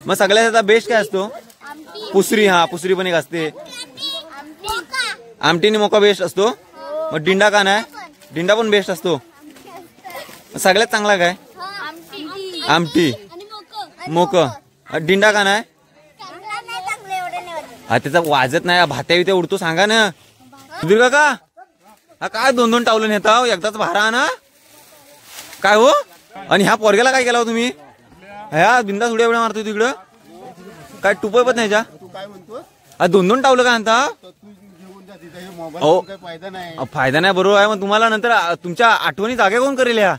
मग सगळ्यात बेस्ट काय असतो? पुसरी. हा पुसरी पण एक असते. आमटीने मोका बेस्ट असतो. मग डिंडा का नाही? डिंडा पण बेस्ट असतो. सगळ्यात चांगला काय? आमटी. मोक. डिंडा का नाही? हा त्याचा वाजत नाही. भात्या बित्या उडतो सांगा ना सुधीर काका. हा काय 2-2 टावलं नेता एकदाच भारा ना काय हो? आणि ह्या पोरग्याला काय केला हो तुम्ही? ह्या बिंदा उड्या उड्या मारतो तिकडं काय टुपय पण नाही. 2-2 टावलं काय आणता? फायदा नाही बरोबर आहे. मग तुम्हाला नंतर तुमच्या आठवणी जागे कोण करेल ह्या?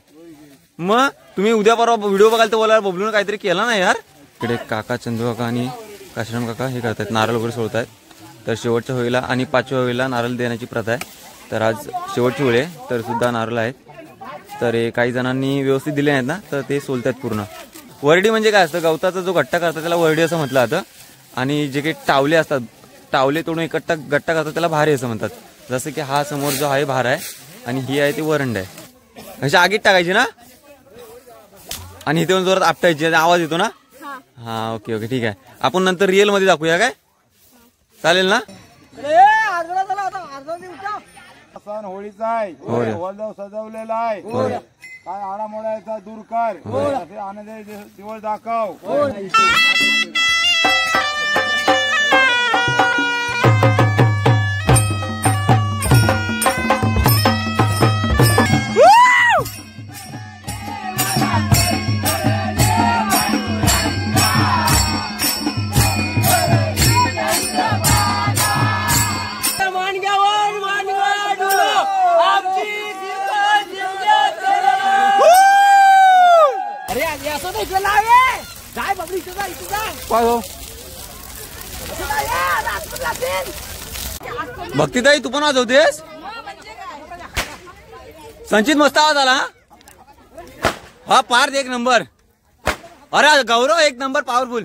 मग तुम्ही उद्या परवा व्हिडिओ बघाल तर बोला बबलून काहीतरी केला ना यार. इकडे काका चंदू काका आणि काशीराम काका हे करतायत नारळ वगैरे सोडतायत. तर शेवटच्या होळीला आणि 5व्या होळीला नारळ देण्याची प्रथा आहे. तर आज शेवटची होळी आहे तर सुद्धा नारळ आहेत. तर काही जणांनी व्यवस्थित दिले नाहीत ना तर ते सोलतात पूर्ण. वरडी म्हणजे काय असतं? गवताचा जो गट्टा करतात त्याला वरडी असं म्हटलं जातं. आणि जे काही टावले असतात टावले तोडून गट्टा करतात त्याला भारे असं म्हणतात. जसं की हा समोर जो आहे भार आहे आणि ही आहे ती वरंड आहे. अशी आगीत टाकायची ना आणि इथे जोरात आपटायची आवाज येतो ना. हा ओके ओके ठीक आहे. आपण नंतर रिअल मध्ये दाखवूया काय? चालेल ना? सण होळीचा आहे. सजवलेला आहे. काय आडामोडायचा दूर कर. आनंद दिवस दाखव. भक्तीताई तू पण वाजवतेस? संचित मस्त आवाज आला. हा पार्थ एक नंबर. अरे गौरव एक नंबर पॉवरफुल.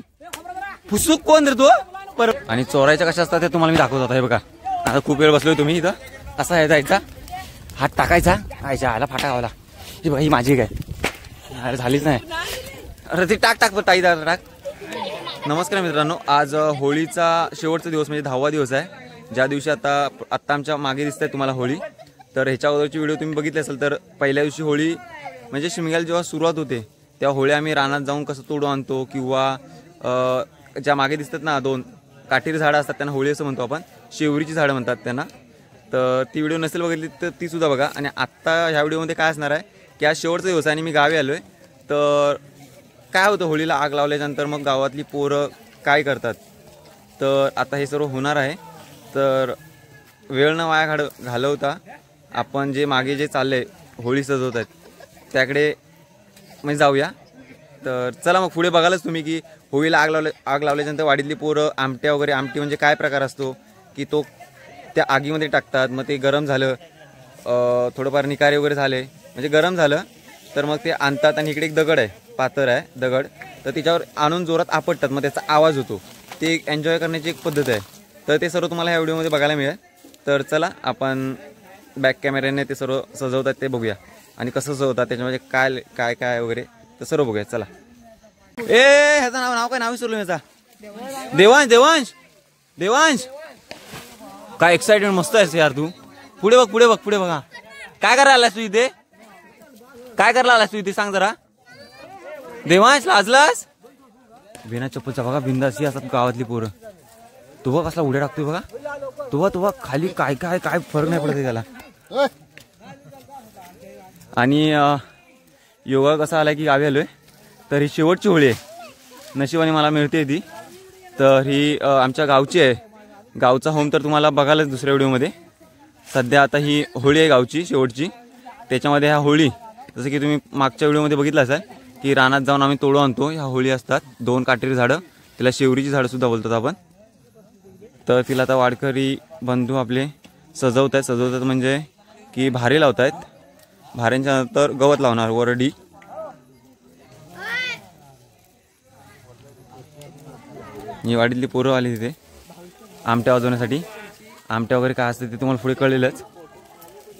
फुसुक कोण रे तो? आणि चोरायच्या कशा असतात ते तुम्हाला मी दाखवत होता. हे बघा आता खूप वेळ बसलोय तुम्ही इथं. असा आहे जायचा हात टाकायचा आयच्या आला फाटा गावला. ही बघा ही माझी काय अरे झालीच नाही. अरे ती टाक टाक ताई टाक. नमस्कार मित्रांनो. आज होळीचा शेवटचा दिवस म्हणजे 10वा दिवस आहे. ज्या दिवशी आत्ता आमच्या मागे दिसत आहे तुम्हाला होळी. तर ह्याच्या अगोदरची व्हिडिओ तुम्ही बघितली असेल तर पहिल्या दिवशी होळी म्हणजे शिमग्याला जेव्हा सुरुवात होते तेव्हा होळी आम्ही रानात जाऊन कसं तोडून आणतो किंवा ज्या मागे दिसतात ना 2 काटेरी झाडं असतात त्यांना होळी असं म्हणतो आपण. शेवरीची झाडं म्हणतात त्यांना. तर ती व्हिडिओ नसेल बघितली तर ती सुद्धा बघा. आणि आत्ता ह्या व्हिडिओमध्ये काय असणार आहे की आज शेवटचा दिवस आहे आणि मी गावी आलो आहे. तर काय होतं होळीला आग लावल्यानंतर मग गावातली पोरं काय करतात तर आता हे सर्व होणार आहे. तर वेळ न वाया घालवता आपण जे मागे जे चाललंय होळी सजवत आहेत त्याकडे म्हणजे जाऊया. तर चला मग पुढे बघालच तुम्ही की होळीला आग लावल्यानंतर वाडीतली पोरं आमट्या वगैरे. आमटी म्हणजे काय प्रकार असतो की तो त्या आगीमध्ये टाकतात. मग ते गरम झालं थोडंफार निकारे वगैरे झाले म्हणजे गरम झालं तर मग ते आणतात. आणि इकडे एक दगड आहे पातर आहे दगड तर तिच्यावर आणून जोरात आपटतात. मग त्याचा आवाज होतो. ते एक एन्जॉय करण्याची एक पद्धत आहे. तर ते सर्व तुम्हाला ह्या व्हिडिओमध्ये बघायला मिळेल. तर चला आपण बॅक कॅमेऱ्याने ते सर्व सजवतात ते बघूया आणि कसं सजवतात त्याच्यामध्ये काय काय काय वगैरे तर सर्व बघूया. चला. ह्याचं नाव काय? नाव विसरलो ह्याचा. देवांश. देवांश देवांश काय एक्साइटेड मस्त आहेस यार तू. पुढे बघ पुढे बघ पुढे बघा. काय करायला आलास तू इथे? काय करायला आलास तू इथे सांग जरा. देवांश लाजलास? बिना चप्पलचा बघा बिंदासी असतात गावातली पोरं. तू बघ कसला उड्या टाकतोय बघा. तू बघ खाली काय काय काय फरक नाही पडत त्याला. आणि योगा कसा आलाय की गावी आलोय तर ही शेवटची होळी आहे. नशिबाने मला मिळते ती. तर ही आमच्या गावची आहे. गावचा होम तर तुम्हाला बघायलाच दुसऱ्या व्हिडिओमध्ये. सध्या आता ही होळी आहे गावची शेवटची. त्याच्यामध्ये ह्या होळी जसं की तुम्ही मागच्या व्हिडिओमध्ये बघितलं असाल की रानात जाऊन आम्ही तोडू आणतो. ह्या होळी असतात 2 काटेरी झाडं. तिला शेवरीची झाडं सुद्धा बोलतात आपण. तर तिला आता वाडकरी बंधू आपले सजवतात म्हणजे की भारे लावत आहेत. भाऱ्यांच्या नंतर गवत लावणार वरडी. ही वाडीतली पोरं आली तिथे आमट्या वाजवण्यासाठी. आमट्या वगैरे काय असते ते तुम्हाला पुढे कळलेलंच.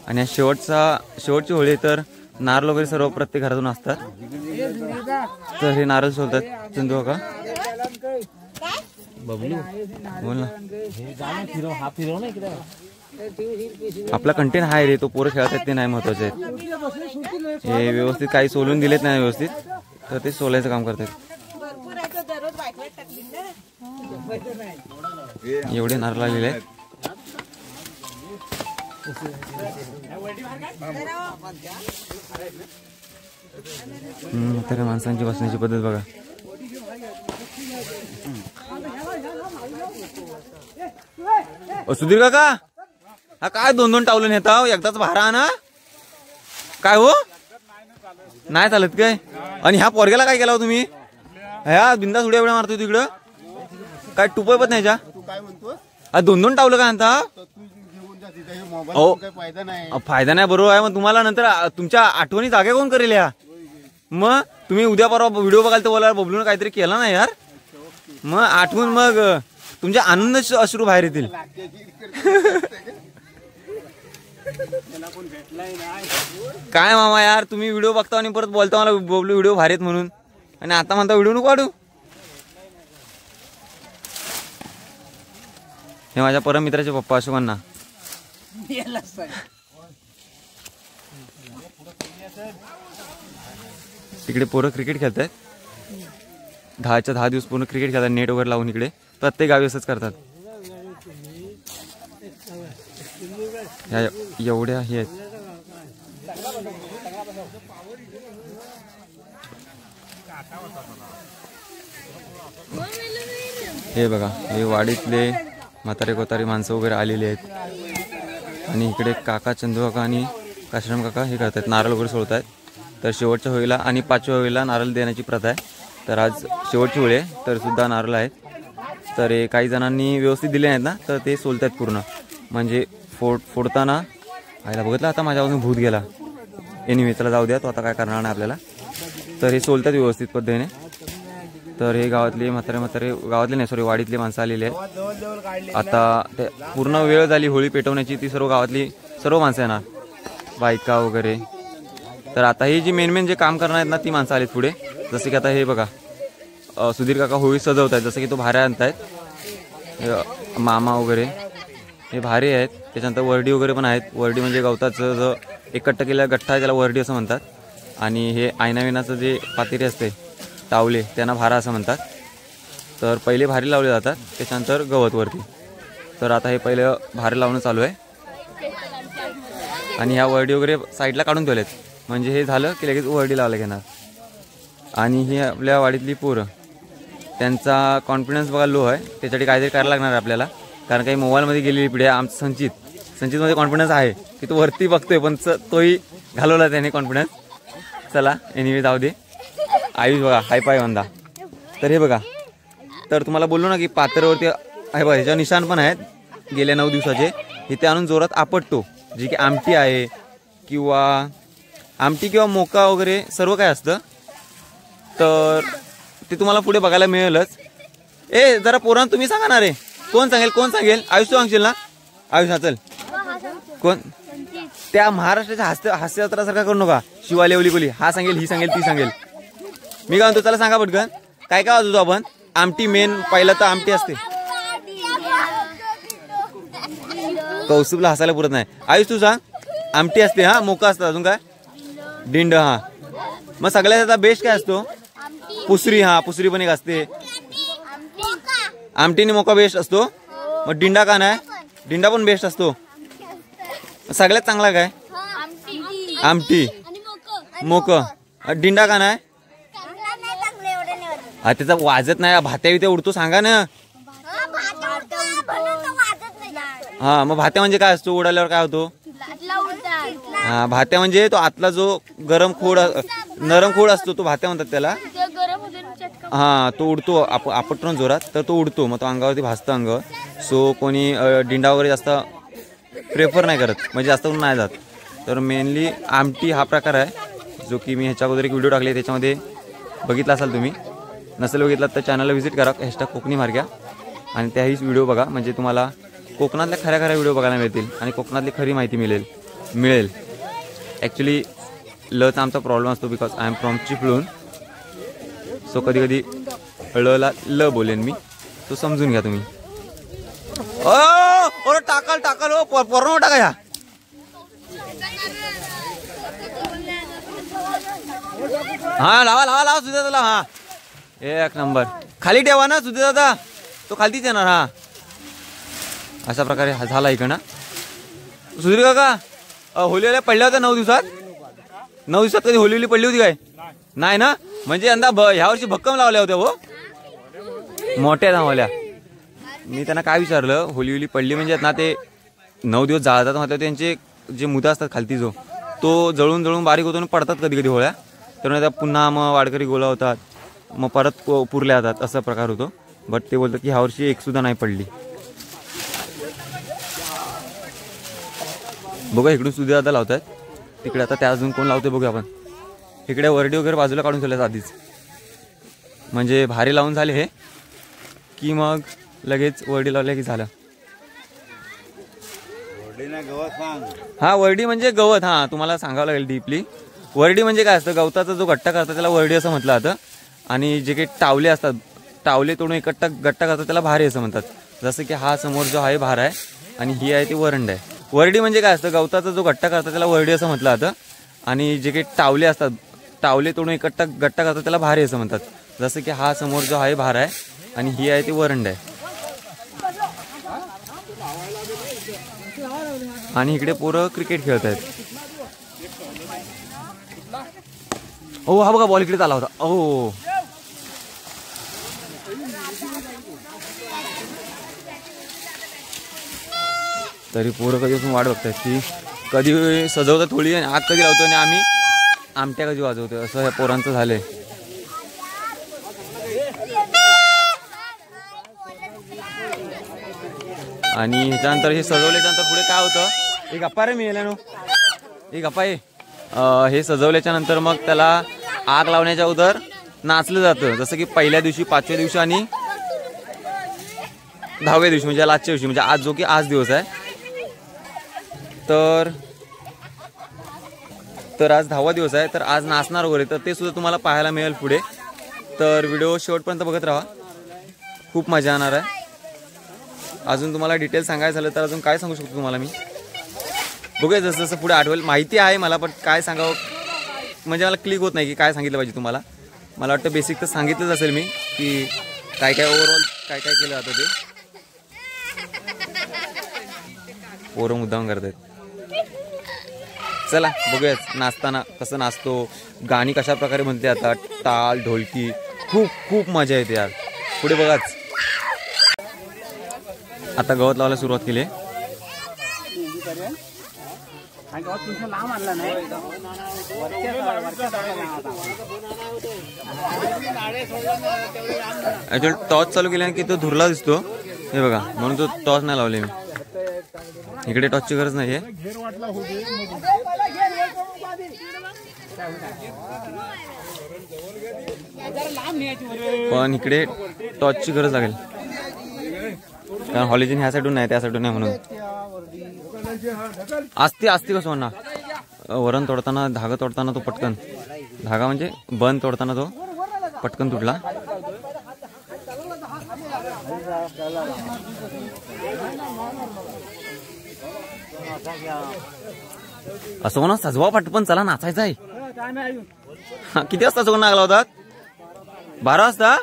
आणि शेवटची होळी तर नारळ वगैरे सर्व प्रत्येक घरातून असतात. तर हे नारळ सोलतात चंदू काका. बोल ना. आपला कंटेंट हाय रे, तो पोरं खेळत आहेत ते नाही महत्वाचे आहेत. हे व्यवस्थित काही सोलून दिलेत नाही व्यवस्थित, तर ते सोलायचं काम करतात. एवढे नारळ लागलेले आहेत. तर माणसांची बसण्याची पद्धत बघा. सुधीर काका, हा काय 2-2 टावलं नेता एकदाच भारा ना काय हो, नाही चालत काय? आणि ह्या पोरग्याला काय केला हो तुम्ही? ह्या बिंदास उड्या उड्या मारतोय तिकडं, काय टुपय पण नाही. 2-2 टावलं का आणता? फायदा नाही, बरोबर आहे. मग तुम्हाला नंतर तुमच्या आठवणी जागे कोण करेल या? मग तुम्ही उद्या परवा व्हिडिओ बघाल तर बोला बबलून काहीतरी केला ना यार, मग आठवून मग तुमचे आनंद अश्रू बाहेर येतील. काय मामा यार, तुम्ही व्हिडिओ बघता आणि परत बोलता मला बबलू व्हिडिओ भारीत म्हणून, आणि आता म्हणता व्हिडिओ नको काढू. हे माझ्या परम मित्राचे पप्पा अशोकांना. तिकडे पोरं क्रिकेट खेळतात. 10च्या 10 दिवस पूर्ण क्रिकेट खेळतात नेट वगैरे लावून. इकडे प्रत्येक गावी असंच करतात. एवढ्या हे आहेत. हे बघा, हे वाडीतले म्हातारे कोतारे माणसं वगैरे आलेले आहेत. आणि इकडे काका चंदू काका आणि काशीराम काका हे करतात, नारळ वगैरे सोडत आहेत. तर शेवटच्या होळीला आणि 5व्या होळीला नारळ देण्याची प्रथा आहे. तर आज शेवटची होळी आहे तर सुद्धा नारळ आहेत. तर हे काही जणांनी व्यवस्थित दिले नाहीत ना, तर ते सोलतात पूर्ण. म्हणजे फोडताना आयला बघितलं, आता माझ्यापासून भूत गेला. एनिवे चला जाऊ द्या, तो आता काय करणार नाही आपल्याला. तर हे सोलतात व्यवस्थित पद्धतीने. तर हे गावातले म्हातारे गावातले नाही, सॉरी वाडीतले माणसं आलेले आहेत. आता ते पूर्ण वेळ झाली होळी पेटवण्याची, ती सर्व गावातली सर्व माणसं येणार, बायका वगैरे. तर आता ही जी मेन जे काम करणार आहेत ना, ती माणसं आलीत पुढे. जसं की आता हे बघा, सुधीर काका होळी सजवत आहेत, जसं की तो भाऱ्या आणतायत, मामा वगैरे हे भारे आहेत. त्याच्यानंतर वरडी वगैरे पण आहेत. वरडी म्हणजे गवताचं जो एकट्ठा केलेला गठ्ठा आहे त्याला वरडी असं म्हणतात. आणि हे आयनाविनाचं जे पातेरी असते टावले, त्यांना भारा असं म्हणतात. तर पहिले भारे लावले जातात, त्याच्यानंतर गवतवरती. तर आता हे पहिलं भारे लावणं चालू आहे. आणि ह्या वरडी वगैरे साईडला काढून ठेवलेत, म्हणजे हे झालं की लगेच वरडी लावला घेणार. आणि ही आपल्या वाडीतली पोरं, त्यांचा कॉन्फिडन्स बघा लो आहे. त्याच्यासाठी काहीतरी करायला लागणार आहे आपल्याला, कारण काही मोबाईलमध्ये गेलेली पिढी आहे. आमचं संचितमध्ये कॉन्फिडन्स आहे की तो वरती बघतोय, पण तोही घालवला त्याने कॉन्फिडन्स. चला एनिवे जाऊ दे. आयुष बघा हाय पाय वंदा. तर हे बघा, तर तुम्हाला बोललो ना की पात्रावरती आहे बघा, ह्याच्यावर निशाण पण आहेत गेल्या 9 दिवसाचे. इथे आणून जोरात आपटतो, जी की आमटी आहे किंवा मोका वगैरे सर्व काय असतं. तर ते तुम्हाला पुढे बघायला मिळेलच. जरा पोरांना तुम्ही सांगा ना रे, कोण सांगेल? आयुष तू सांगशील ना? आयुष हा चल. कोण? त्या महाराष्ट्राच्या हास्यजत्रासारखा करू नका. शिवाली ओली हा सांगेल, ही सांगेल, ती सांगेल. मी काय म्हणतो, त्याला सांगा पटकन. काय वाजवतो आपण? आमटी मेन, पहिलं तर आमटी असते. कौस्तुभला हसायला पुरत नाही. आयुष तू सांग. आमटी असते, हा मोका असतं, अजून काय? डिंड. हा मग सगळ्यात बेस्ट काय असतो? पुसरी. हा पुसरी पण एक असते. आमटीने मोका बेस्ट असतो. मग डिंडा का नाही? डिंडा पण बेस्ट असतो. सगळ्यात चांगला काय? आमटी. मोक. डिंडा का नाही? हा त्याचा वाजत नाही, भात्या बित्या उडतो, सांगा ना. हा मग भात्या म्हणजे काय असतो? उडाल्यावर काय होतो? हा भात्या म्हणजे तो आतला जो नरम खोड असतो, तो भात्या म्हणतात त्याला. हा तो उडतो आपटून जोरात, तर तो उडतो, मग तो अंगावरती भासतं अंगावर. सो कोणी डिंडा वगैरे जास्त प्रेफर नाही करत, म्हणजे जास्त करून नाही जात. तर मेनली आमटी हा प्रकार आहे, जो की मी ह्याच्या अगोदर एक व्हिडिओ टाकले, त्याच्यामध्ये बघितला असाल तुम्ही. नसेल बघितला तर चॅनलला व्हिजिट करा, #कोकणी मार्ग्या, आणि त्याहीच व्हिडिओ बघा. म्हणजे तुम्हाला कोकणातल्या खऱ्या व्हिडिओ बघायला मिळतील आणि कोकणातली खरी माहिती मिळेल. ॲक्च्युली लचा आमचा प्रॉब्लेम असतो, because I am from Chiplun. So कधी ळला ल बोलेन मी, तो समजून घ्या तुम्ही. ओ टाकाल टाकाल हो, पोरणं टाका ह्या. हा लावा लावा लावा सुद्धा तुला. हा एक नंबर. खाली ठेवा ना सुद्धा दादा, तो खालतीच येणार. हा अशा प्रकारे झाला इकडं. सुधीर काका होलीला पडल्या होत्या 9 दिवसात. 9 दिवसात कधी होली पडली होती काय? नाही ना. म्हणजे यंदा ह्या वर्षी भक्कम लावल्या होत्या हो, मोठ्या धावल्या. मी त्यांना काय विचारलं, होली पडली म्हणजे ना ते 9 दिवस जाळतात मात्र त्यांचे जे मुद्दा असतात खालती जो तो जळून जळून बारीक होतो आणि पडतात कधी कधी होळ्या. तर त्या पुन्हा मग वाडकरी गोळा होतात, मग परत पुरल्या जातात, असा प्रकार होतो. बट ते बोलतात की ह्या वर्षी एक सुद्धा नाही पडली. बघा इकडून सुद्धा आता लावतात तिकडे. आता त्या अजून कोण लावते बघू आपण. इकडे वरडी वगैरे बाजूला काढून ठेवल्यात आधीच, म्हणजे भारी लावून झाले हे की मग लगेच वरडी लावल्या की झालं. हा वरडी म्हणजे गवत. हा तुम्हाला सांगावं लागेल डीपली. वरडी म्हणजे काय असतं, गवताचा जो गट्टा करतात त्याला वरडी असं म्हटलं जातं. आणि जे काही टावले असतात, टावले तोडून गट्टा करतात त्याला भारे असं म्हणतात. जसं की हा समोर जो आहे भार आहे आणि ही आहे ती वरंड आहे. वरडी म्हणजे काय असतं, गवताचा जो गट्टा करतात त्याला वरडी असं म्हटलं जातं. आणि जे काही टावले असतात, टावले तोडून गट्टा करतात त्याला भारे असं म्हणतात. जसं की हा समोर जो आहे भार आहे आणि ही आहे ती वरंड आहे. आणि इकडे पोरं क्रिकेट खेळत आहेत. ओ हा बघा बॉल इकडे आला होता. ओ तरी पोरं कधीपासून वाट बघतायत की कधी सजवतात होळी आणि आग कधी लावतो आणि आम्ही आमट्या कधी वाजवतो, असं ह्या पोरांचं झालंय. आणि ह्याच्यानंतर हे सजवल्याच्यानंतर पुढे काय होतं, एक गप्पा रे मी येल्या नो, एक गप्पा आहे. हे सजवल्याच्या नंतर मग त्याला आग लावण्याच्या अगोदर नाचलं जातं. जसं की पहिल्या दिवशी, 5व्या दिवशी आणि 10व्या दिवशी, म्हणजे आजच्या दिवशी, म्हणजे आज जो की आज दिवस आहे. तर आज 10वा दिवस आहे. तर आज नाचणार वगैरे, तर ते सुद्धा तुम्हाला पाहायला मिळेल पुढे. तर व्हिडिओ शेवटपर्यंत बघत राहा, खूप मजा येणार आहे. अजून तुम्हाला डिटेल सांगायचं झालं तर अजून काय सांगू शकतो तुम्हाला मी, बघूया जसं जसं पुढे आठवेल. माहिती आहे मला, पण काय सांगावं म्हणजे मला क्लिक होत नाही की काय सांगितलं पाहिजे तुम्हाला. मला वाटतं बेसिक तर सांगितलंच असेल मी की काय काय ओव्हरऑल काय काय केलं जातं ते. पोरं मुद्दाम करत आहेत. चला बघूयाच नाचताना कसं नाचतो, गाणी कशा प्रकारे म्हणते आता, टाळ ढोलकी, खूप खूप मजा येते यार. पुढे बघाच. आता गवत लावायला सुरुवात केली. टॉर्च चालू केल्याने की तो धुरला दिसतो, हे बघा, म्हणून तो टॉर्च नाही लावले मी. इकडे टॉर्चची गरज नाहीये. पण इकडे टॉर्चची गरज लागेल, कारण हॉलिजन ह्या साईडून नाही त्या साईडून नाही, म्हणून आस्ती आस्ती कसं म्हणणार. वरण तोडताना, धागा तोडताना तो पटकन, धागा म्हणजे बन तोडताना तो पटकन तुटला. असं म्हणा सजवा पटपन, चला नाचायचं आहे. किती वाजता सगळं नागला होतात? 12 वाजता.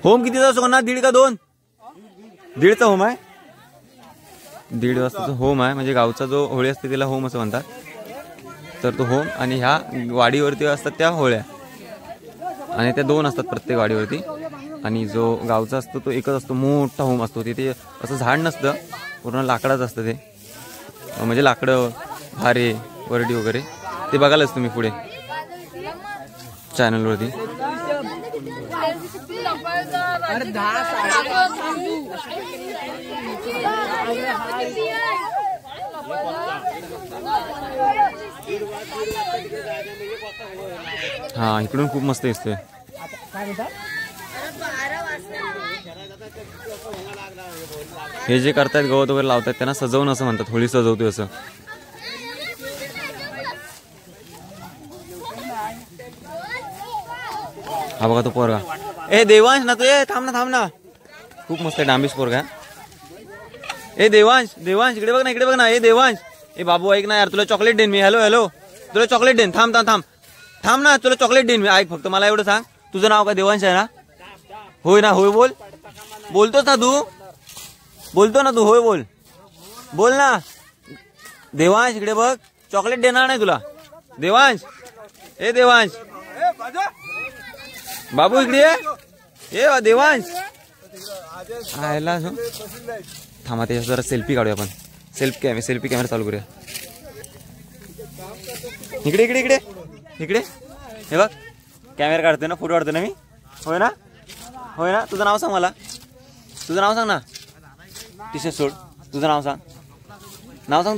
होम किती वाजता सगळं? 1:30 का 2? 1:30चा होम आहे. 1:30 वाजताचा होम आहे, म्हणजे गावचा जो होळी असते त्याला होम असं म्हणतात. तर तो होम, आणि ह्या वाडीवरती असतात त्या होळ्या, आणि त्या 2 असतात प्रत्येक वाडीवरती. आणि जो गावचा असतो तो एकच असतो, मोठा होम असतो. तिथे असं झाड नसतं, पूर्ण लाकडाचं असतं ते, म्हणजे लाकडं, भारे, वरडी वगैरे ते बघायलाच तुम्ही पुढे चॅनलवरती. हा इकडून खूप मस्त दिसतोय. हे जे करतायत गवत वगैरे लावतात त्यांना सजवून असं म्हणतात, होळी सजवतोय असं. हा बघा तो पोरगा. ए देवांश ना तो, ए थांब ना. खूप मस्त आहे डांबीस पोरगा. ए देवांश इकडे बघ ना. ए देवांश, ए बाबू ऐक ना यार, तुला चॉकलेट देईन मी. हॅलो तुला चॉकलेट देईन. थांब ना, तुला चॉकलेट देईन मी. ऐक फक्त मला एवढं सांग, तुझं नाव काय देवांश आहे ना? होय ना? होय बोलतोस ना तू? बोलतो ना तू? होय बोल ना. देवांश इकडे बघ, चॉकलेट देणार नाही तुला. देवांश, ए देवांश, बाबू इकडे ए देवांश. आयला थांबा, त्याच्या जरा सेल्फी काढूया आपण. सेल्फी कॅमेरा चालू करूया. इकडे हे बघ, कॅमेरा काढतोय ना, फोटो काढतोय ना मी. होय ना? तुझं नाव सांग मला. तुझं नाव सांग ना. टी शर्ट सोड. तुझं नाव सांग.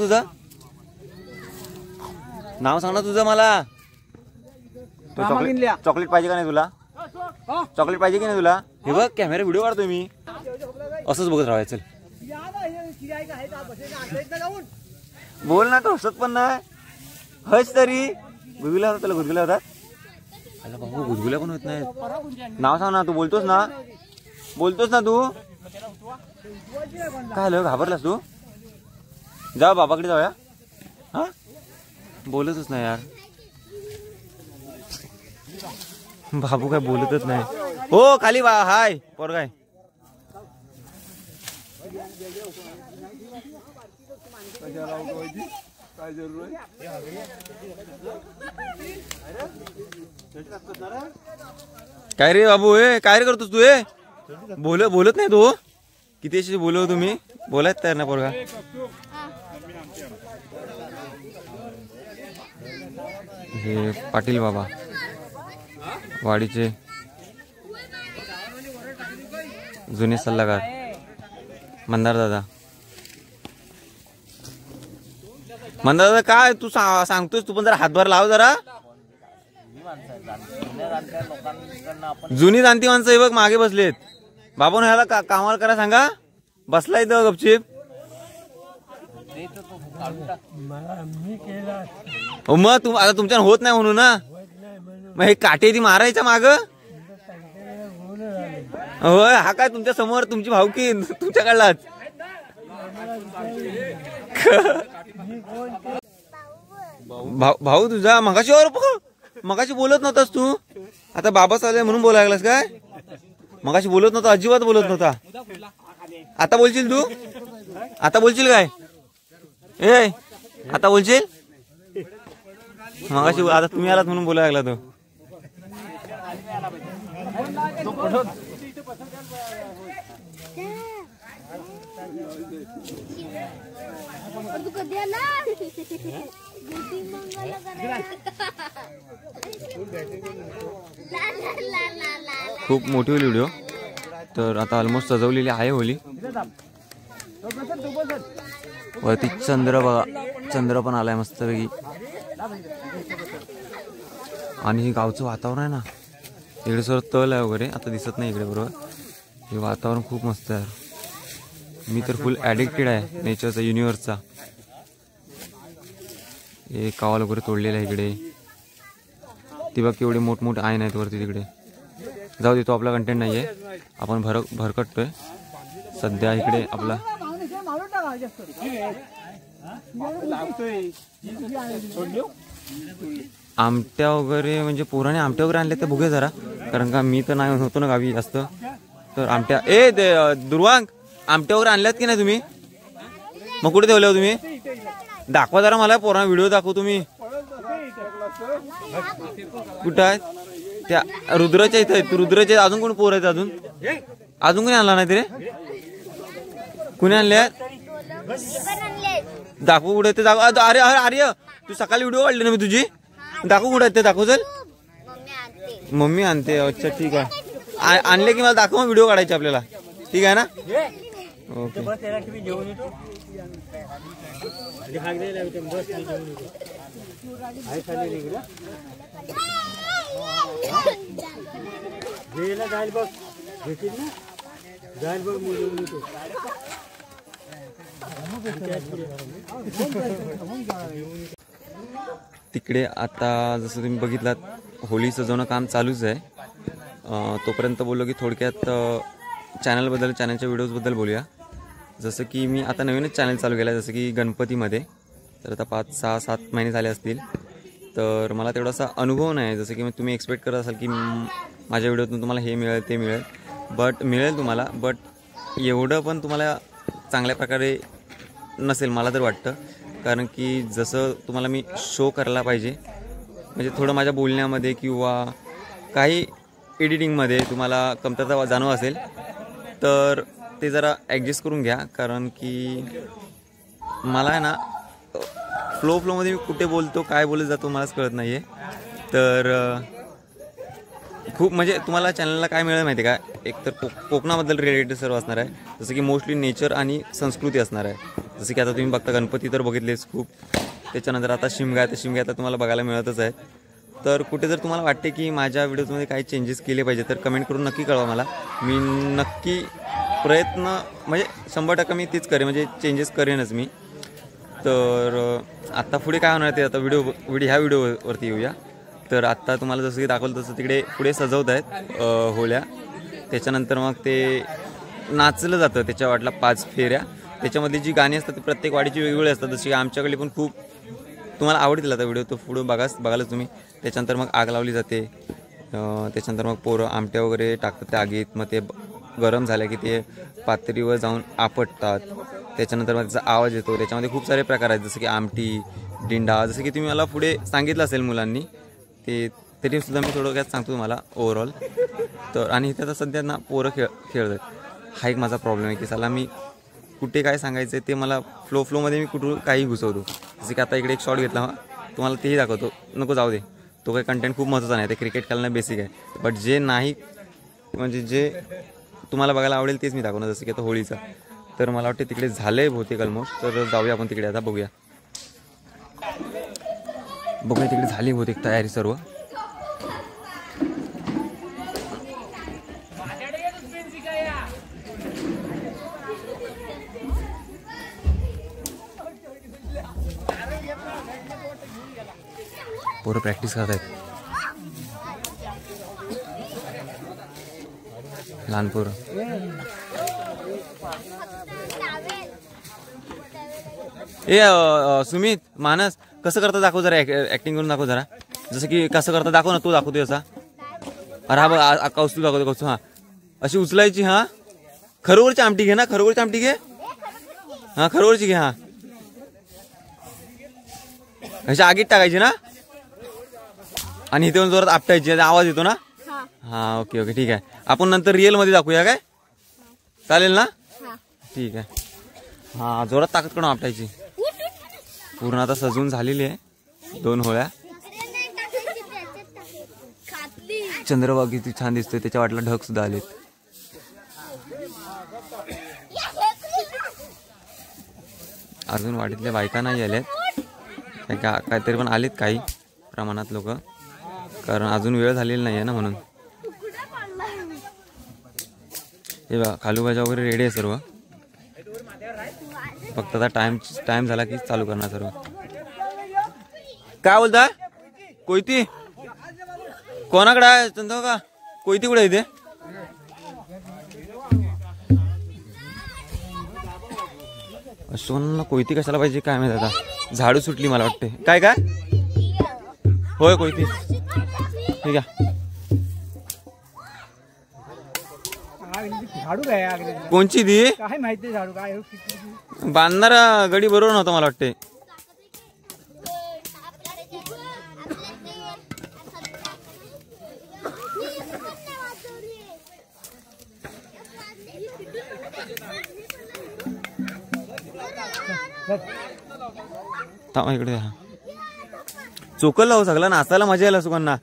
तुझं नाव सांग ना तुझं मला. चॉकलेट पाहिजे का नाही तुला? चॉकलेट पाहिजे की नाही तुला? हे बघ कॅमेरा व्हिडिओ काढतोय मी. असंच बघत राहायचं. बोल ना, हसत पण नाही. हस तरी. गुदगुल्या होता, त्याला गुदगुल्या होता. अरे बाबू गुदगुल्या पण होत नाही. नाव सांग ना. तू बोलतोस ना तू? काय झालं, घाबरलास तू? जा बाबाकडे जाऊया. हा बोलतच नाही यार, बाबू काय बोलतच नाही. हो खाली हाय पोरगाय. काय रे बाबू, काय रे करतोस तू? बोलत नाही तू? किती अशी बोलव तुम्ही, बोलायच तयार ना पोरगा. हे पाटील बाबा वाडीचे जुने सल्लागार मंदार दादा. काय तू सांगतोस? तू पण जरा हातभार लाव जरा. जुनी जाणती माणसं हे बघ मागे बसलेत. बाबा ह्याला कामाला करा सांगा. बसला इथं गपचीप. मग आता तुमच्या होत नाही म्हणून ना. मग हे काटे ती मारायच्या माग. होय, हा काय तुमच्या समोर तुमची भावकी तुमच्याकडलाच. भाऊ तुझा मगाशी बोलत नव्हतास तू. आता बाबा चालू म्हणून बोलायला लागलास काय? मगाशी बोलत नव्हता, अजिबात बोलत नव्हता. आता बोलशील तू? आता बोलशील काय? ए आता बोलशील? मगाशी आता तुम्ही आलात म्हणून बोलायला लागला तो. खूप मोठी होली व्हिडिओ. तर आता ऑलमोस्ट सजवलेली आहे होली. वरती चंद्र बघा, चंद्र पण आलाय मस्तपैकी. आणि हे गावचं वातावरण आहे ना, इकडे सर्व तल आहे वगैरे, आता दिसत नाही इकडे बरोबर. हे वातावरण खूप मस्त आहे. मी तर फुल ॲडिक्टेड आहे नेचरचा, युनिव्हर्सचा. हे कावल वगैरे तोडलेलं आहे इकडे. ती बघ केवढे मोठमोठे आयन आहेत वरती तिकडे. जाऊ दे, तो आपला कंटेंट नाही आहे. आपण भरकटतोय सध्या इकडे. आपला आमट्या वगैरे म्हणजे पोराने आमट्या वगैरे आणले ते बघूया जरा. कारण का मी तर नाही होतो ना गावी जास्त. तर आमट्या दुर्वांग आमट्या वगैरे आणल्यात की नाही तुम्ही? मग कुठे ठेवल्या तुम्ही? दाखवा जरा मला, पोरांना व्हिडिओ दाखव तुम्ही. कुठं आहेत त्या? रुद्राच्या इथं आहेत. रुद्राच्या अजून कोणी पोर आहेत? अजून कोणी आणला नाही रे? कुणी आणल्या? दाखवू कुठे ते? दाखव. अरे आर्य तू सकाळी व्हिडिओ काढली ना मी तुझी. दाखवू कुठे ते? दाखव चल. मम्मी आणते. अच्छा ठीक आहे. आणले की मला दाखव, व्हिडिओ काढायचे आपल्याला. ठीक आहे ना? ओके. तिकडे आता जसं तुम्ही बघितलात होली सजवणं काम चालूच आहे. तोपर्यंत बोललो की थोडक्यात चॅनलबद्दल, चॅनलच्या व्हिडिओजबद्दल बोलूया. जसं की मी आता नवीनच चॅनल चालू केला आहे, जसं की गणपतीमध्ये. तर आता 5, 6, 7 महिने झाले असतील. तर मला तेवढासा अनुभव नाही, जसं की तुम्ही एक्सपेक्ट करत असाल की माझ्या व्हिडिओतून तुम्हाला हे मिळेल ते मिळेल. मिळेल तुम्हाला, बट एवढं पण तुम्हाला चांगल्या प्रकारे नसेल मला तर वाटतं. कारण की जसं तुम्हाला मी शो करायला पाहिजे, म्हणजे थोडं माझ्या बोलण्यामध्ये किंवा काही एडिटिंगमध्ये तुम्हाला कमतरता जाणवत असेल तर ते जरा ॲडजस्ट करून घ्या. कारण की मला आहे ना फ्लोमध्ये मी कुठे बोलतो, काय बोलत जातो मलाच कळत नाही आहे. तर खूप म्हणजे तुम्हाला चॅनलला काय मिळेल माहिती आहे का, एक तर कोकणाबद्दल रिलेटेड सर्व असणार आहे, जसं की मोस्टली नेचर आणि संस्कृती असणार आहे. जसं की आता तुम्ही बघता गणपती तर बघितलेच खूप, त्याच्यानंतर आता शिमगा तर तुम्हाला बघायला मिळतच आहे. तर कुठे जर तुम्हाला वाटते की माझ्या व्हिडिओजमध्ये काही चेंजेस केले पाहिजे तर कमेंट करून नक्की कळवा मला. मी नक्की प्रयत्न म्हणजे 100% मी तीच करेन, म्हणजे चेंजेस करेनच मी. तर आत्ता पुढे काय होणार ते आता ह्या व्हिडिओवरती येऊया. तर आत्ता तुम्हाला जसं की दाखवलं तसं तिकडे पुढे सजवत आहेत होळ्या. त्याच्यानंतर मग ते नाचलं जातं त्याच्या वाटला 5 फेऱ्या. त्याच्यामध्ये जी गाणी असतात ती प्रत्येक वाडीची वेगवेगळी असतात. जशी आमच्याकडे पण खूप तुम्हाला आवडतील आता व्हिडिओ, तो पुढे बघायला तुम्ही. त्याच्यानंतर मग आग लावली जाते. त्याच्यानंतर मग पोरं आमट्या वगैरे टाकतात त्या आगीत. मग ते गरम झालं की ते पातळीवर जाऊन आपटतात. त्याच्यानंतर मग त्याचा आवाज येतो. त्याच्यामध्ये खूप सारे प्रकार आहेत, जसं की आमटी, डिंडा, जसं की तुम्ही मला पुढे सांगितलं असेल मुलांनी, ते तरीसुद्धा मी थोडक्यात सांगतो तुम्हाला ओव्हरऑल. तर आणि इथे आता सध्या ना पोरं खेळतात. हा एक माझा प्रॉब्लेम आहे की साला मी कुठे काय सांगायचं ते मला फ्लोमध्ये मी कुठून काही घुसवतो. जसं की आता इकडे एक शॉट घेतला, तुम्हाला तेही दाखवतो. नको जाऊ दे, तो काही कंटेंट खूप महत्त्वाचा नाही, ते क्रिकेट खेळणं बेसिक आहे. बट जे नाही म्हणजे जे तुम्हाला बघायला आवडेल तेच मी दाखवणार. जसं की आता होळीचा, तर मला वाटते तिकडे झालं आहे बहुतेक ऑलमोस्ट. तर जाऊया आपण तिकडे, आता बघूया तिकडे झाली बहुतेक तयारी सर्व. पोरं प्रॅक्टिस करत आहेत, लहान पोरं. सुमित, मानस, कसं करता दाखव जरा, ऍक्टिंग करून दाखव जरा. जसं की कसं करता दाखव ना, तू दाखवतोय असा. अरे हा बघ, कौस्तू दाखवतो, कौस्तू. हा अशी उचलायची. हा खरोवरची आमटी घे ना, खरोवरची आमटी घे. हा खरोवरची घे. हा अशी आगीत टाकायची ना, आणि इथे जोरात आपटायची, आवाज येतो ना. हा ओके ठीक आहे. आपण नंतर रिअल मध्ये दाखवूया काय, चालेल ना? ठीक आहे. हा जोरात ताकद करून आपटायची. पूर्ण आता सजवून झालेली आहे 2 होळ्या. चंद्रभाग किती छान दिसतोय, त्याच्या वाटला ढग सुद्धा आलेत. अजून वाडीतल्या बायका नाही आल्यात, काहीतरी पण आलेत काही प्रमाणात लोक, कारण अजून वेळ झालेली नाही आहे ना म्हणून. हे बघा खालूबाजा वगैरे रेडी आहे सर्व. फक्त आता टाइम झाला की चालू करणार सर्व. काय बोलताय? कोयती कोणाकडे आहे चंद्र का? कोयती कुठे आहे? सोनाला कोयती कशाला पाहिजे काय माहिती, आता झाडू सुटली मला वाटते. काय होय कोयती, ठीक आहे. कोणची दी काय माहिती, झाडू काय बांधणारा गडी बरोबर नव्हता मला वाटते. इकडे चोकल लावू सगळं, नाचायला मजा यायला सुकांना.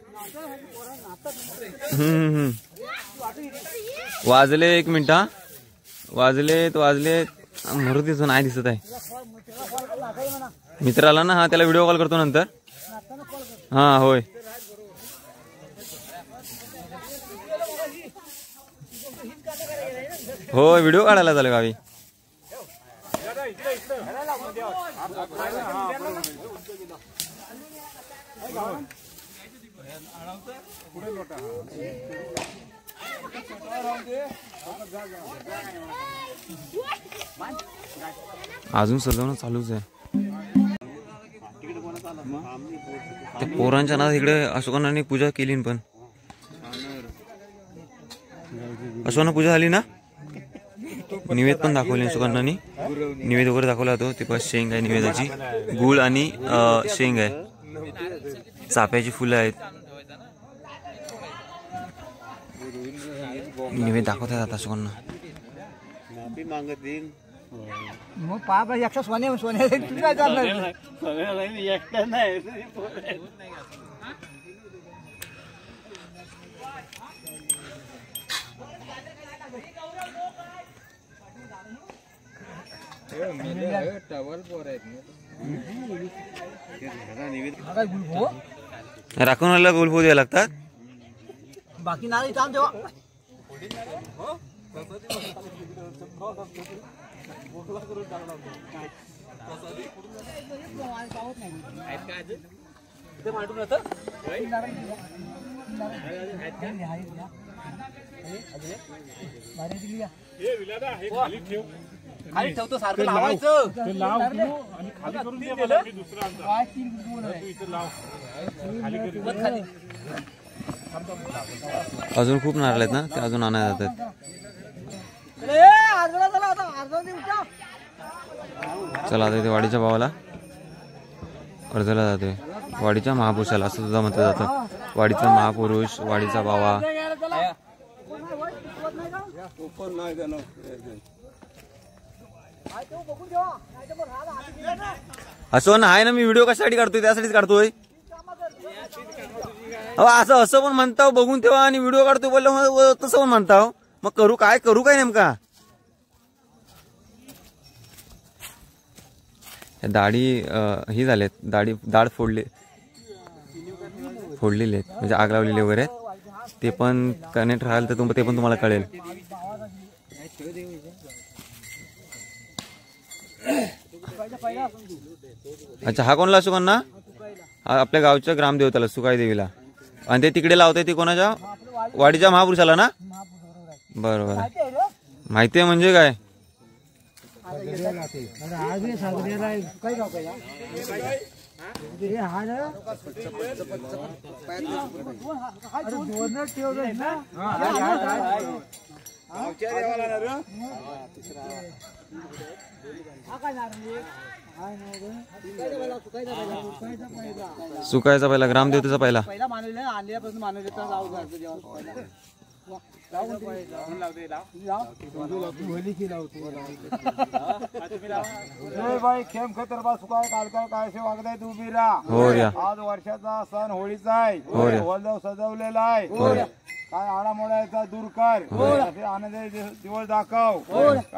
वाजले 1 मिनिट. हा वाजले मरुतीचं नाही दिसत आहे. मित्राला ना, हा त्याला व्हिडिओ कॉल करतो नंतर. हा होय होय व्हिडिओ काढायला झाले गावी. अजून सजवणं चालूच आहे. ते पोरांच्या नादात इकडे अशोकांनी पूजा केली पण अशोकांना पूजा झाली ना. निवेद पण दाखवले अशोकांनी. निवेद वगैरे दाखवला होतो. ते पण शेंग आहे निवेदाची. गुळ आणि शेंग आहे. चाफ्याची फुलं आहेत. निवेद दाखवतात आता अशोकांना. मग पाप एकशे सोने सोने तुम्ही काय चालणार राखून गुलफो द्यायला लागतात. बाकी नाही काम तेव्हा खाली ठेवतो सारखं लावायचं. अजून खूप नारळ आहेत ना ते अजून आणायला जातात. चला आता इथे वाडीच्या भावाला अर्जाला जाते. वाडीच्या महापुरुषाला असं सुद्धा म्हटलं जातं. वाडीचा महापुरुष वाडीचा भावा. असं ना आहे ना. मी व्हिडिओ कशासाठी काढतोय त्यासाठीच काढतोय. असं असं पण म्हणता बघून तेव्हा आणि व्हिडिओ काढतोय बोललं तसं पण म्हणता. मग करू काय नेमका. दाढी ही झालेत. दाढ फोडलेले आहेत म्हणजे आग लावलेले वगैरे आहेत. ते पण कनेक्ट राहाल तर ते पण तुम्हाला कळेल. अच्छा हा कोणला अशोकांना. आपल्या गावच्या ग्रामदेवताला सुकाई देवीला. आणि ते तिकडे लावताय ते कोणाच्या वाडीच्या महापुरुषाला ना. बरोबर माहिती आहे म्हणजे काय. सुकायचा पहिला ग्रामदेवतेचा पहिला बाई खेम खतर बा सुकाय कालकाळ काय से वागदाय तू बिरा. आज वर्षाचा सण होळीचा आहे. होलदेव सजवलेला आहे. काय आडामोडायचा दूर कर. असे आनंद दिवस दाखव.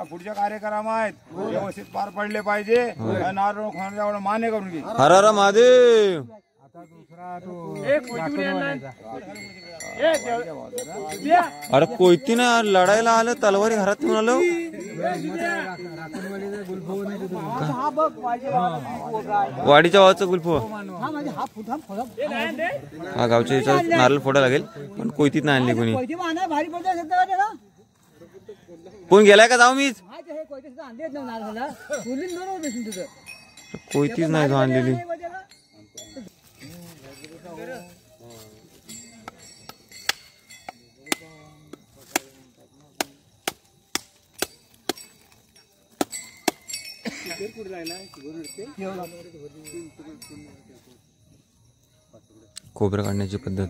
पुढच्या कार्यक्रम आहेत व्यवस्थित पार पडले पाहिजे. नारळ खाण्यावर मान्य करून घे. हर हर महादेव. अरे कोयती ना लढायला आलं तलवारी घरात घेऊन आलो. वाडीच्या भावाचा गुलफो हा गावच्या याच्यात नारळ फोडा लागेल पण कोयतीत नाही आणली कोणी. कोण गेलाय का जाऊ मीच. कोयतीच नाही जो आणलेली. खोबरं काढण्याची पद्धत.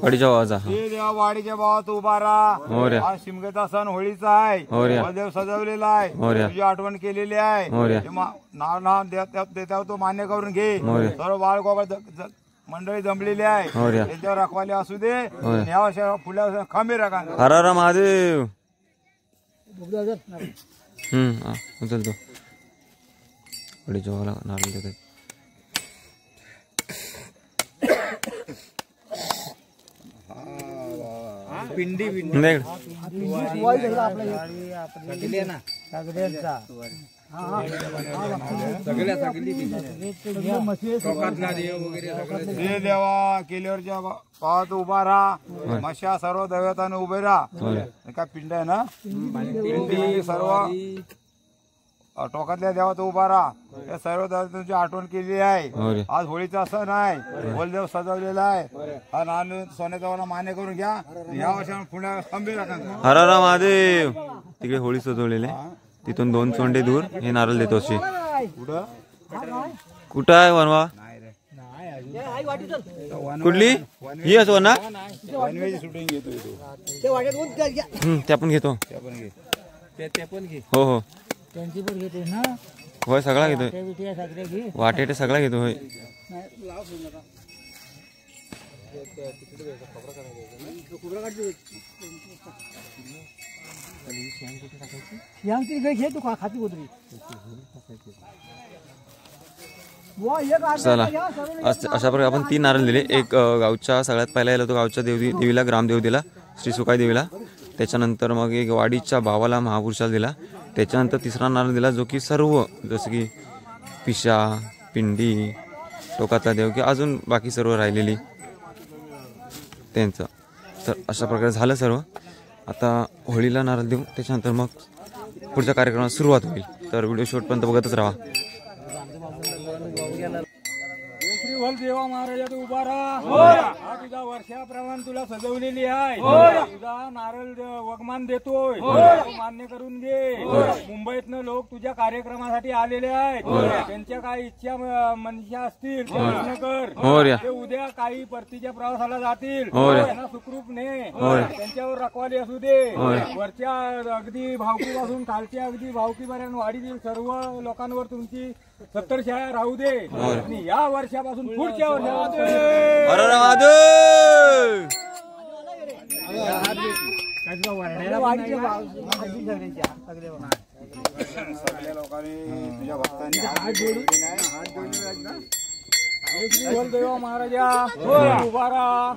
वाडीच्या भावाचा वाडीच्या भावात उभा राहा. शिमग्याचा सण होळीचा आहे. देव सजवलेला आहे. तुझी आठवण केलेली आहे. देता तो मान्य करून घे. सर्व बाळगोबा मंडळी जमलेली आहे. त्यांच्यावर रखवाले असू दे. या वर्षी पुढल्या खंबीर राखा. हर हर महादेव. उचलतो वाडीच्या भावाला नारळ देतात. हे देवा केल्यावरच्या पावात उभा राहा, मशा सर्व दैवताने उभे राहा. काय पिंड आहे ना, पिंडी सर्व टोकातल्या देवात उभा राहा. या सर्व देवतांची आठवण केली आहे. आज होळीचा सण आहे, होलदेव सजवलेला आहे. हा नान सोन्याचा वाला मान्य करून घ्या. या वर्षाला पुण्या खंबीर राखा. हर हर महादेव. तिकडे होळी सजवलेले, तिथून 2 चोंडे दूर हे नारळ देतो असे. कुठं आहे वनवा? कुठली ही असो ना, शूटिंग घेतो ते आपण घेतो. हो हो त्यांची पण घेते ना, होय सगळा घेतोय. वाटेटे सगळा घेतो. होय घे तू खाती उतरी. चला अशा प्रकारे आपण 3 नारळ दिले. एक गावच्या सगळ्यात पहिला गेला तो गावच्या देवीला, ग्रामदेव दिला श्री सुकाई देवीला. त्याच्यानंतर मग एक वाडीच्या भावाला महापुरुषाला दिला. त्याच्यानंतर 3रा नारळ दिला जो की सर्व जसं की पिशा, पिंडी, टोकातला देव की अजून बाकी सर्व राहिलेली त्यांचं. तर अशा प्रकारे झालं सर्व. आता होळीला नारळ देऊ, त्याच्यानंतर मग पुढच्या कार्यक्रमाला सुरुवात होईल. तर व्हिडिओ शेवटपर्यंत बघतच राहा. देवा महाराजा तू उभा राहा. तुझा वर्षाप्रमाणे तुला सजवलेली आहे. तुझा नारळ वगमान देतोय, मान्य करून घे. मुंबईतनं लोक तुझ्या कार्यक्रमासाठी आलेले आहेत. त्यांच्या काही इच्छा मनशा असतील पूर्ण कर. ते उद्या काही परतीच्या प्रवासाला जातील, त्यांना सुखरूप ने. त्यांच्यावर रखवाली असू दे. वरच्या अगदी भावकीपासून खालच्या अगदी भावकीपर्यंत वाडीतील सर्व लोकांवर तुमची 70 शाळा राहू दे. आणि या वर्षापासून पुढच्या वर्षापासून सगळ्या लोकांनी तुझ्या भक्तांनी हात जोडून देवा महाराजा उभा राहा.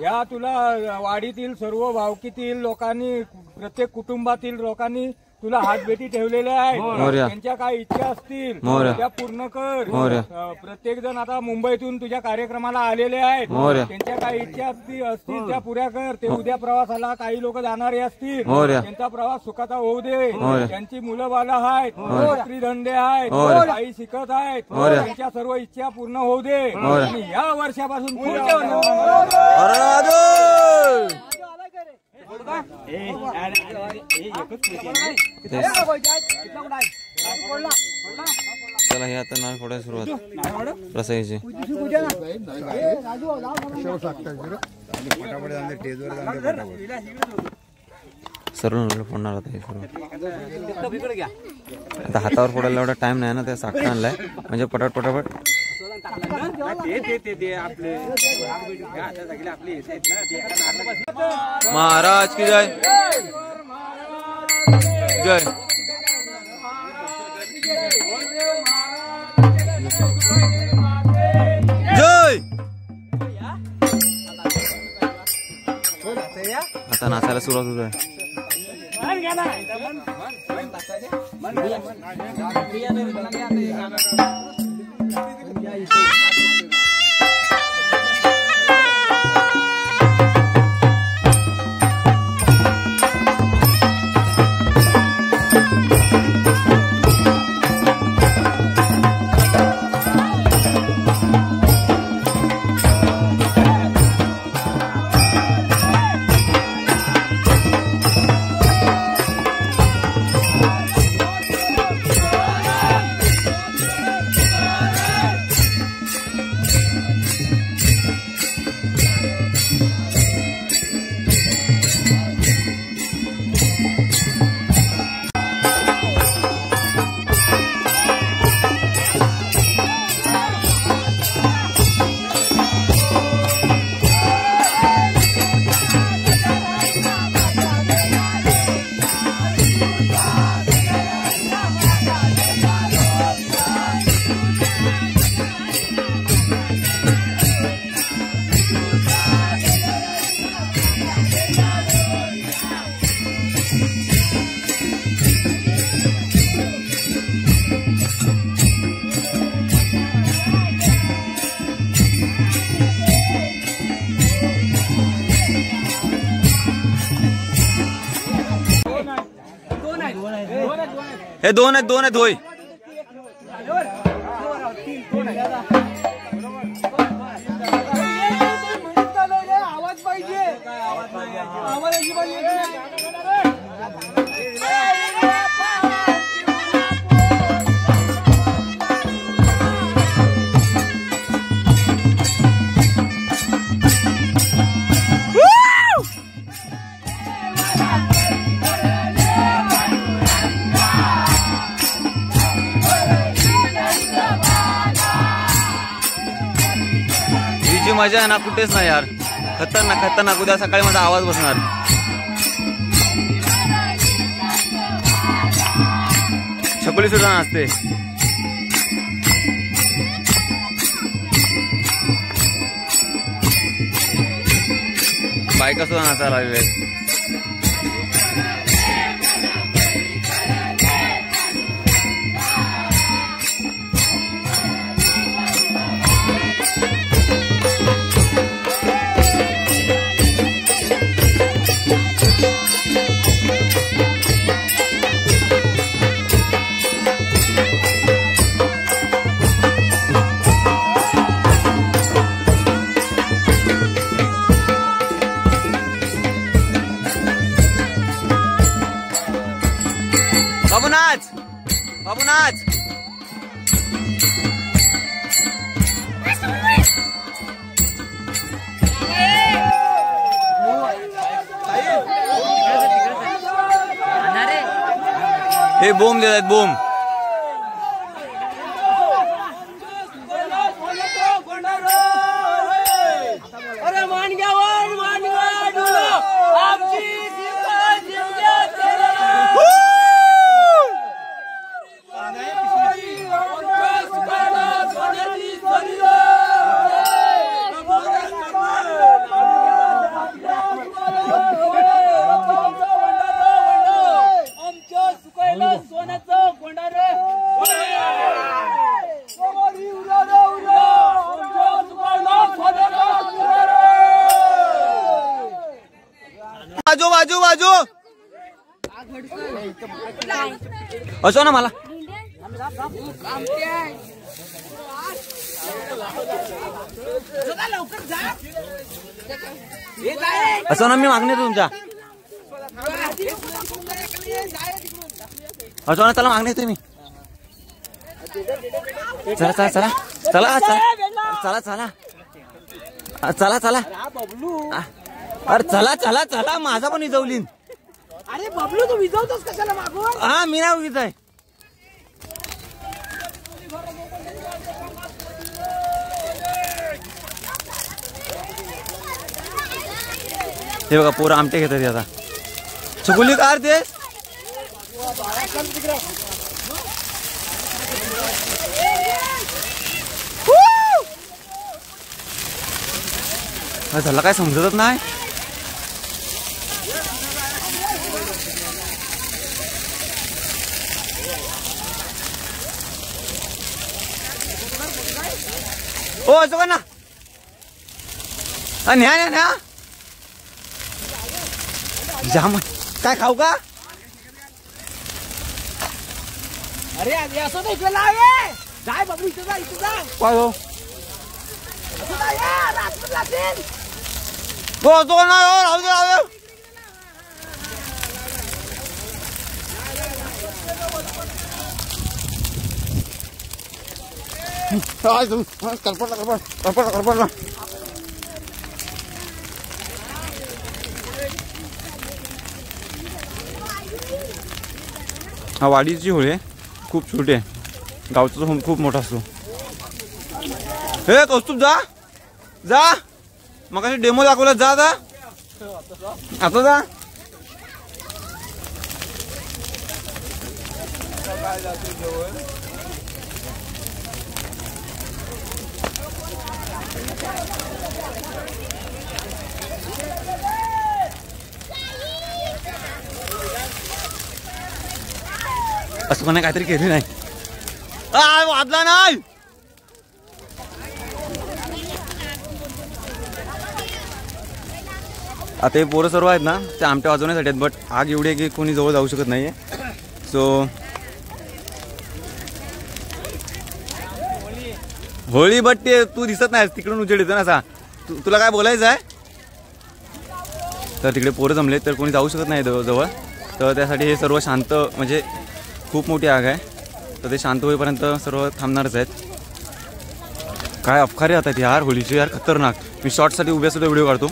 या तुला वाडीतील सर्व भावकीतील लोकांनी, प्रत्येक कुटुंबातील लोकांनी तुला हातभेटी ठेवलेल्या आहेत. त्यांच्या काही इच्छा असतील त्या पूर्ण कर. प्रत्येक जण आता मुंबईतून तुझ्या कार्यक्रमाला आलेले आहेत. त्यांच्या काही इच्छा असतील त्या पुऱ्या कर. ते उद्या प्रवासाला काही लोक जाणारे असतील, त्यांचा प्रवास सुखाचा होऊ दे. त्यांची मुलं बाला आहेत, स्त्री धंदे आहेत, काही शिकत आहेत. त्यांच्या सर्व इच्छा पूर्ण होऊ दे. आणि या वर्षापासून पुढच्या चला हे आता नारळ फोडायला सुरुवात रसायची. सर्व नारळ फोडणार आता हे सर्व. आता हातावर फोडायला एवढा टाइम नाही ना, त्या साखर आणलाय म्हणजे पटापट. महाराज की जय जय. जय. आता नाचायला सुरुवात होत आहे. हे दोन आहेत होय. आवाज पाहिजे. ही जी मजा आहे ना कुठेच नाही यार. खतरनाक उद्या सकाळी माझा आवाज बसणार. छकुली सुद्धा नाचते. बायका सुद्धा नाचायला लागले. बाबू नाच. हे बोम देतात बोम. बाजू असो ना मला. असो ना मी मागणे तुमच्या. असो ना चला मागणे तुम्ही. चला चला चला चला चला चला चला चला. अरे चला चला चला माझा पण विजवलीन. अरे बबलू तू विजवतोस कशाला मागून. हा मी नाही उगीच आहे. हे बघा पोरं आमटे घेतात आता. चुकुली कार ते झालं काय समजतच नाही. ओ असं का ना. न्या न्या जाम काय खाऊ का. अरे असं नाही इकडे लावे. जाय बबलू इथं जा इथं जा. काय हो असं जा या रात्र लागेल. हो तो ना राहू दे राहू दे. हा वाडीची होळी आहे. खूप छोटी आहे. गावचा होम खूप मोठा असतो. हे कौस्तुभ जा जा. मग डेमो दाखवला जा आता जा. असं पण काहीतरी केली नाही. वाजला नाही. आता हे पोरं सर्व आहेत ना ते आमट्या वाजवण्यासाठी आहेत. बट आग एवढी आहे की कोणी जवळ जाऊ शकत नाहीये. सो होळी बट ते तू दिसत नाही तिकडून उजेड येतो ना असा. तुला काय बोलायचं आहे? तर तिकडे पोरं जमले तर कोणी जाऊ शकत नाही जवळ. तर त्यासाठी हे सर्व शांत म्हणजे खूप मोठी आग आहे. तर ते शांत होईपर्यंत सर्व थांबणारच आहेत. काय अफखारी होतात यार होळीचे यार खतरनाक. मी शॉर्टसाठी उभ्या सुद्धा व्हिडिओ काढतो.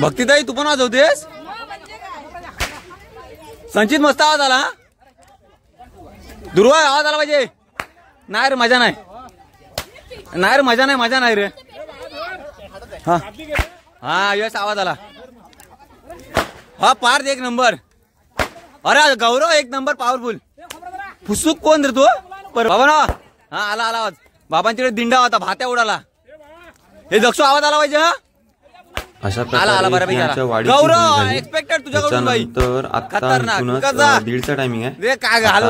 भक्तीताई तू पण वाजवतेस? संचित मस्त आवाज आला. दुर्वा आवाज आला पाहिजे. नाही रे मजा नाही. नाही रे मजा नाही. मजा नाही रे. हा हा यस आवाज आला. हा पार्थ एक नंबर. अरे गौरव एक नंबर पॉवरफुल. फुसूक कोण रे तू? बाबा ना हा आला आला आवाज. बाबांच्याकडे दिंडा होता भात्या उडाला. हे दक्षो आवाज आला पाहिजे. हा अशा प्रकारे गौरव एक्सपेक्टेड तुझ्याकडून बाई. तर आता दीडचा टायमिंग आहे. काय घालू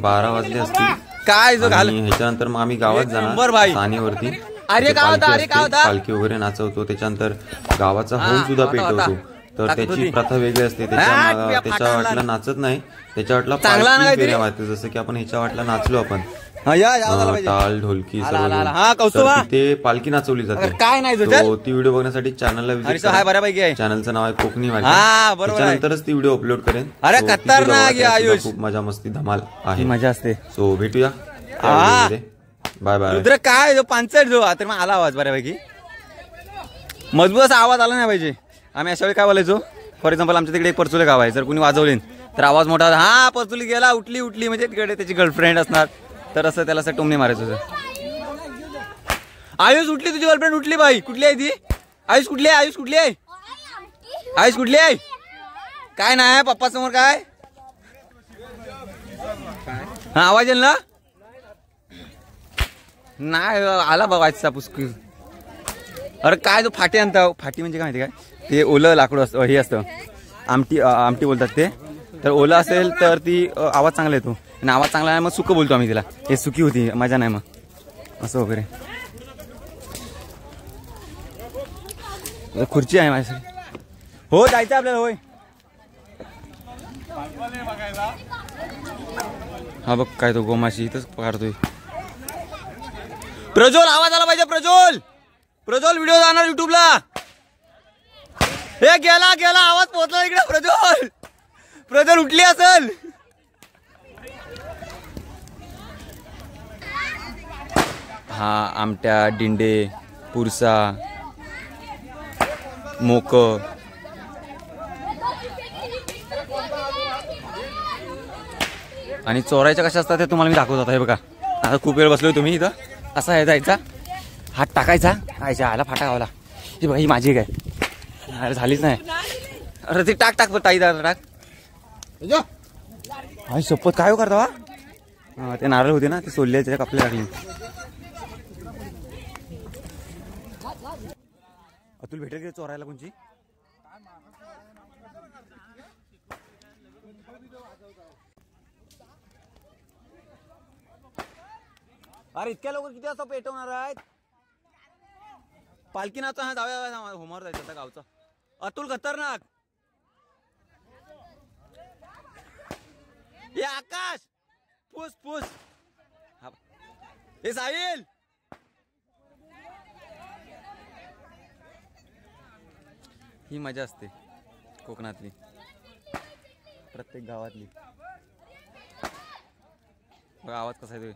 12 वाजले असतील. काय जो घाल. ह्याच्यानंतर मग आम्ही गावात जाणार सानेवरती. अरे काय होता? अरे काय होता? पालखी वगैरे नाचवतो. त्याच्यानंतर गावाचा होम सुद्धा पेटवतो. तर त्याची प्रथा वेगळी असते. त्याच्या वाटला नाचत नाही. त्याच्या वाटला पालखी फेऱ्या वाजते. जसं की आपण ह्याच्या वाटला नाचलो आपण. टाळ ढोलकी सर्व तिथे पालखी नाचवली जाते. काय नाही ती व्हिडिओ बघण्यासाठी चॅनलला विजिट करा. चॅनलचं नाव आहे कोकणी वारी. त्याच्यानंतरच ती व्हिडिओ अपलोड करेन. अरे खतरनाक खूप मजा मस्ती धमाल आहे. मजा असते. सो भेटूया. Bye bye. रुद्र काय जो 65 जो तर मग आला आवाज बऱ्यापैकी मजबूत असा आवाज आला नाही पाहिजे. आम्ही अशा वेळी काय बोलायचो फॉर एक्झाम्पल आमच्या तिकडे एक परचुले गाव आहे. जर कोणी वाजवले तर आवाज मोठा हा परचुली गेला उठली उठली म्हणजे तिकडे त्याची गर्लफ्रेंड असणार. तर असं त्याला असं टोमणे मारायचं. आयुष उठली तुझी गर्लफ्रेंड उठली बाई. कुठली आहे ती? आयुष कुठली आहे? आयुष कुठली आहे? आयुष कुठली आहे? काय नाही पप्पा समोर काय हा आवाज येईल ना. नाही आला बाबाचा पुष्क. अरे काय तो फाटी आणता. फाटी म्हणजे काय माहिती काय ते ओलं लाकडं असतं. हे असतं आमटी आमटी बोलतात ते. तर ओलं असेल तर ती आवाज चांगला येतो. आणि आवाज चांगला आहे मग सुकं बोलतो आम्ही तिला. हे सुकी होती मजा नाही मग असं वगैरे. खुर्ची आहे माझ्यासाठी. हो जायचं आपल्याला. होय हा बघ काय तो गोमाशी इथंच काढतोय. प्रज्वल आवाज आला पाहिजे. प्रज्वल प्रज्वल व्हिडिओ जाणार युट्यूबला. हे गेला गेला आवाज पोहोचला इकडे. प्रज्वल प्रज्वल उठली असेल. हा आमट्या डिंडे पुरसा मोक आणि चोरायच्या कशा असतात ते तुम्हाला मी दाखवत होता. हे बघा आता खूप वेळ बसलोय तुम्ही इथं. असा आहे जायचा हात टाकायचा आयच्या आला फाटा गावला. ही बघा ही माझी काय अरे झालीच नाही. अरे ती टाक टाक ताई टाक. आई शपथ काय करता हा ते नारळ होते ना ते सोडले त्याच्या कापले टाकली. अतुल भेटेल की चोरायला कोणची. अरे इतक्या लोक किती वाजता पेटवणार आहेत. पालखी नाचा हा जाऊया होमावर जायचं आता गावचा. अतुल खतरनाक. हे आकाश पुस पुस. हे साहिल ही मजा असते कोकणातली प्रत्येक गावातली. बघा आवाज कसा आहे.